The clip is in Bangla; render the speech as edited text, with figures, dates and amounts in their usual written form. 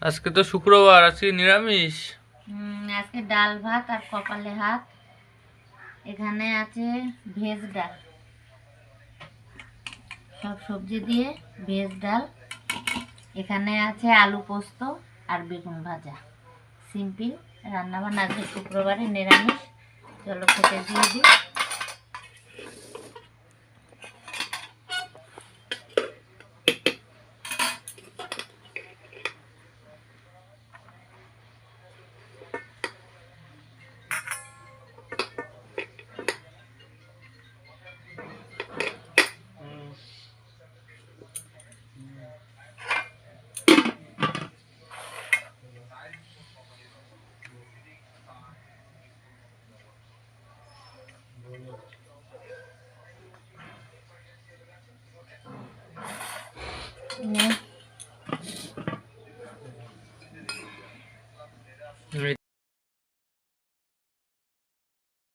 আজকে তো শুক্রবার, আজকে নিরামিষ। আজকে ডাল ভাত আর কপালে হাত। এখানে আছে ভেজ ডাল, সব সবজি দিয়ে ভেজ ডাল। এখানে আছে আলু পোস্ত আর বেগুন ভাজা। সিম্পল রান্নাবান্না, আজকে শুক্রবারে নিরামিষ। চলো খেতে দিয়ে দিই।